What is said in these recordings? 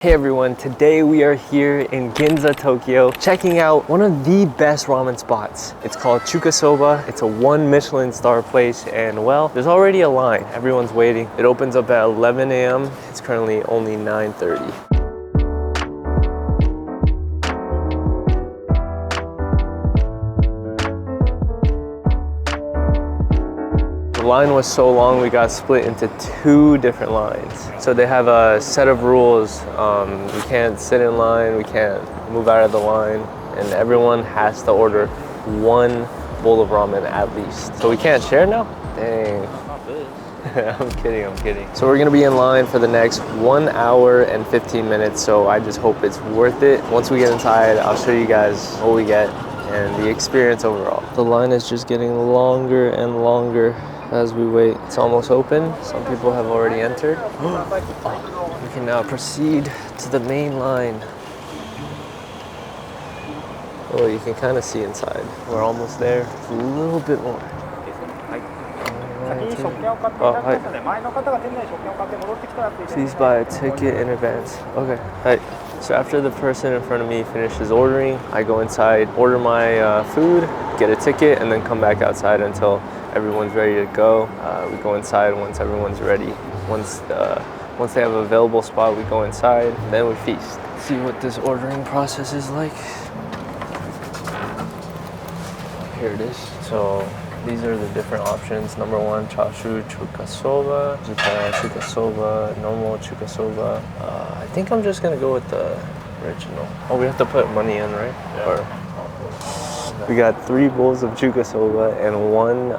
Hey everyone, today we are here in Ginza, Tokyo, checking out one of the best ramen spots. It's called Chuka Soba. It's a 1 Michelin star place, and well, there's already a line. Everyone's waiting. It opens up at 11 a.m. It's currently only 9:30. The line was so long, we got split into 2 different lines. So they have a set of rules. We can't sit in line, we can't move out of the line, and everyone has to order 1 bowl of ramen at least. So we can't share now? Dang. I'm kidding. So we're gonna be in line for the next 1 hour and 15 minutes, so I just hope it's worth it. Once we get inside, I'll show you guys what we get and the experience overall. The line is just getting longer and longer as we wait. It's almost open. Some people have already entered. We can now proceed to the main line. Oh, you can kind of see inside. We're almost there. A little bit more. Please buy a ticket in advance. Okay. Hi. So after the person in front of me finishes ordering, I go inside, order my food, get a ticket, and then come back outside until everyone's ready to go. We go inside once everyone's ready. Once they have an available spot, we go inside, and then we feast. See what this ordering process is like. Here it is. So these are the different options. Number 1, chashu chuka soba, chuka soba, normal chuka soba. I think I'm just gonna go with the original. Oh, we have to put money in, right? Yeah. Or, we got 3 bowls of chuka soba and 1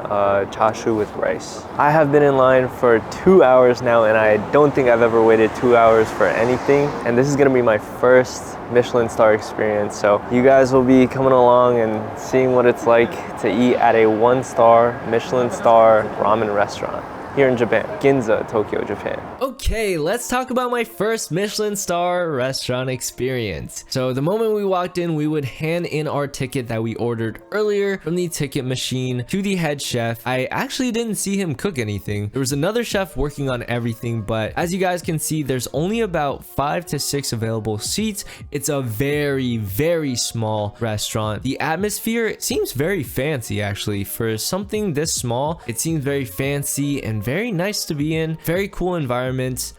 chashu with rice. I have been in line for 2 hours now, and I don't think I've ever waited 2 hours for anything. And this is gonna be my first Michelin star experience. So you guys will be coming along and seeing what it's like to eat at a 1-star Michelin star ramen restaurant here in Japan, Ginza, Tokyo, Japan. Okay, let's talk about my first Michelin star restaurant experience. So the moment we walked in, we would hand in our ticket that we ordered earlier from the ticket machine to the head chef. I actually didn't see him cook anything. There was another chef working on everything, but as you guys can see, there's only about 5 to 6 available seats. It's a very small restaurant. The atmosphere seems very fancy actually. For something this small, it seems very fancy and very nice to be in. Very cool environment.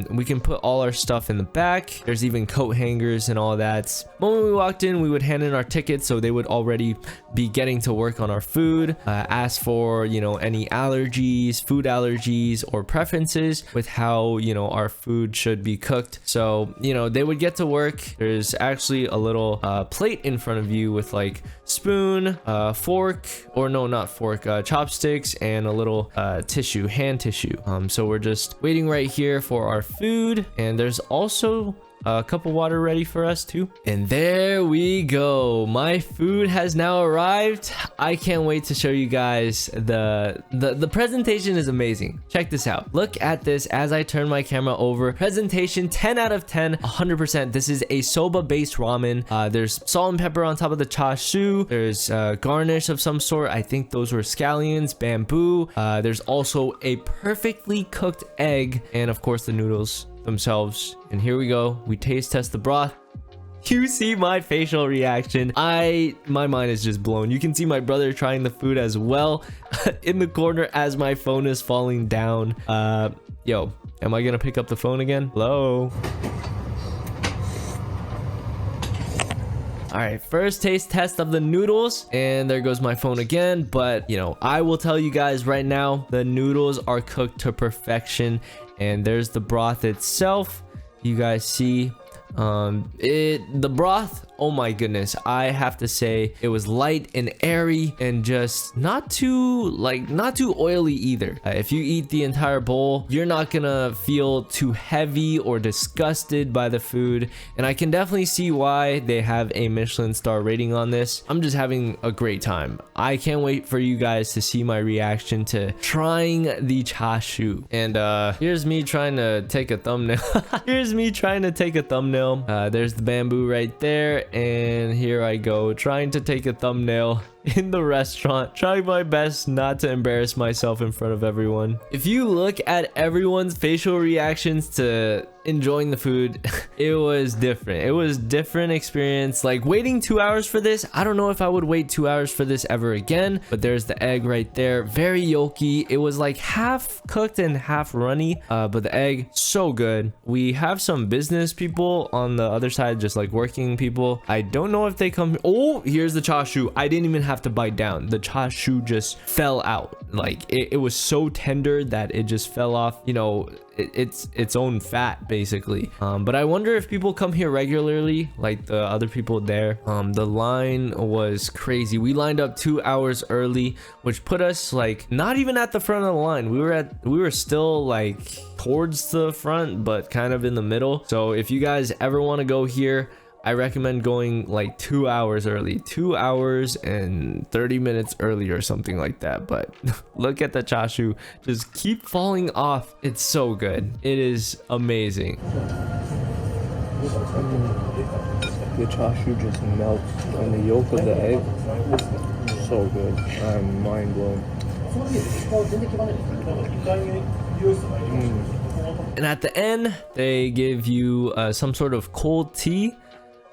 We can put all our stuff in the back. There's even coat hangers and all that. The moment we walked in, we would hand in our tickets, so they would already be getting to work on our food, ask for, you know, any allergies, food allergies or preferences with how, you know, our food should be cooked. So, you know, they would get to work. There's actually a little plate in front of you with like spoon, fork, or no, not fork, chopsticks, and a little tissue, hand tissue. So we're just waiting right here for our food, and there's also a cup of water ready for us too. And there we go. My food has now arrived. I can't wait to show you guys. The presentation is amazing. Check this out. Look at this as I turn my camera over. Presentation 10 out of 10, 100%. This is a soba based ramen. There's salt and pepper on top of the chashu. There's garnish of some sort. I think those were scallions, bamboo. There's also a perfectly cooked egg, and of course the noodles themselves. And here we go. We taste test the broth. You see my facial reaction. My mind is just blown. You can see my brother trying the food as well in the corner as my phone is falling down. Yo, am I gonna pick up the phone again? Hello? All right, first taste test of the noodles, and there goes my phone again. But you know, I will tell you guys right now, the noodles are cooked to perfection. And there's the broth itself. You guys see the broth, oh my goodness, I have to say it was light and airy and just not too oily either. If you eat the entire bowl, you're not gonna feel too heavy or disgusted by the food, and I can definitely see why they have a Michelin star rating on this. I'm just having a great time. I can't wait for you guys to see my reaction to trying the chashu. And here's me trying to take a thumbnail. There's the bamboo right there, and here I go trying to take a thumbnail in the restaurant, trying my best not to embarrass myself in front of everyone. If you look at everyone's facial reactions to enjoying the food, it was different. It was different experience. Like waiting 2 hours for this, I don't know if I would wait 2 hours for this ever again. But there's the egg right there, very yolky. It was like half cooked and half runny, but the egg so good. We have some business people on the other side, just like working people. I don't know if they come. Oh, here's the chashu. I didn't even have to bite down. The chashu just fell out. Like it was so tender that it just fell off, you know, its own fat basically. But I wonder if people come here regularly like the other people there. The line was crazy. We lined up 2 hours early, which put us like not even at the front of the line. We were still like towards the front, but kind of in the middle. So if you guys ever want to go here, I recommend going like 2 hours early, 2 hours and 30 minutes early or something like that. But look at the chashu, just keep falling off. It's so good. It is amazing. The chashu just melts on the yolk of the egg. So good. I'm mind blown. And at the end, they give you some sort of cold tea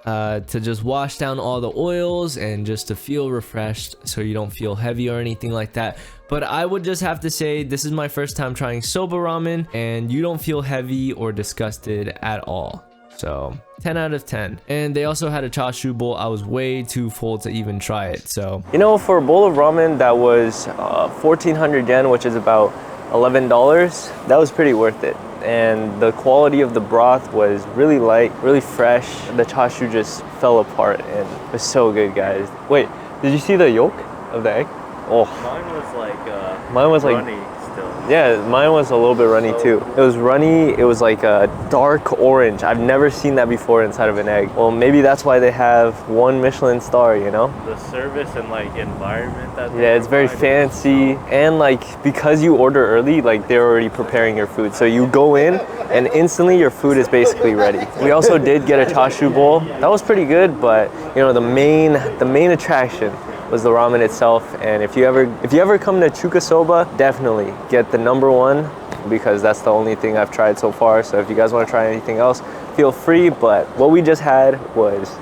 to just wash down all the oils and just to feel refreshed so you don't feel heavy or anything like that. But I would just have to say this is my first time trying soba ramen, and you don't feel heavy or disgusted at all. So 10 out of 10. And they also had a chashu bowl. I was way too full to even try it. So, you know, for a bowl of ramen that was 1,400 yen, which is about $11, that was pretty worth it. And the quality of the broth was really light, really fresh. The chashu just fell apart and it was so good, guys. Wait, did you see the yolk of the egg? Oh, mine was like runny still. Yeah, mine was a little bit runny too. It was runny. It was like a dark orange. I've never seen that before inside of an egg. Well, maybe that's why they have 1 Michelin star, you know? The service and like environment that yeah, it's very fancy. And like because you order early, like they're already preparing your food. So you go in and instantly your food is basically ready. We also did get a chashu bowl. That was pretty good, but you know, the main attraction was the ramen itself. And if you ever come to Chuka Soba, definitely get the #1 because that's the only thing I've tried so far. So if you guys want to try anything else, feel free. But what we just had was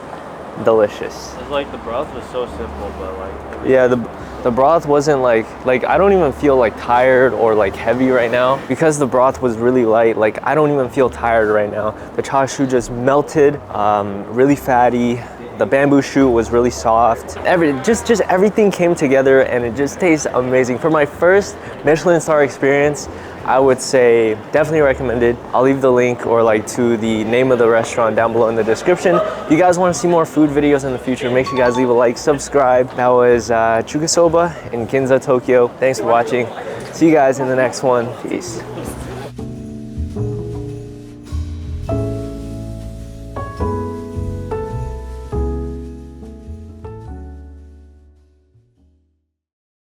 delicious. It's like the broth was so simple, but like yeah, the broth wasn't like I don't even feel like tired or like heavy right now because the broth was really light. Like I don't even feel tired right now. The chashu just melted, really fatty. The bamboo shoot was really soft. Just everything came together and it just tastes amazing. For my first Michelin star experience, I would say definitely recommended. I'll leave the link or like to the name of the restaurant down below in the description. If you guys want to see more food videos in the future, make sure you guys leave a like, subscribe. That was Chuka Soba in Ginza, Tokyo. Thanks for watching. See you guys in the next one. Peace.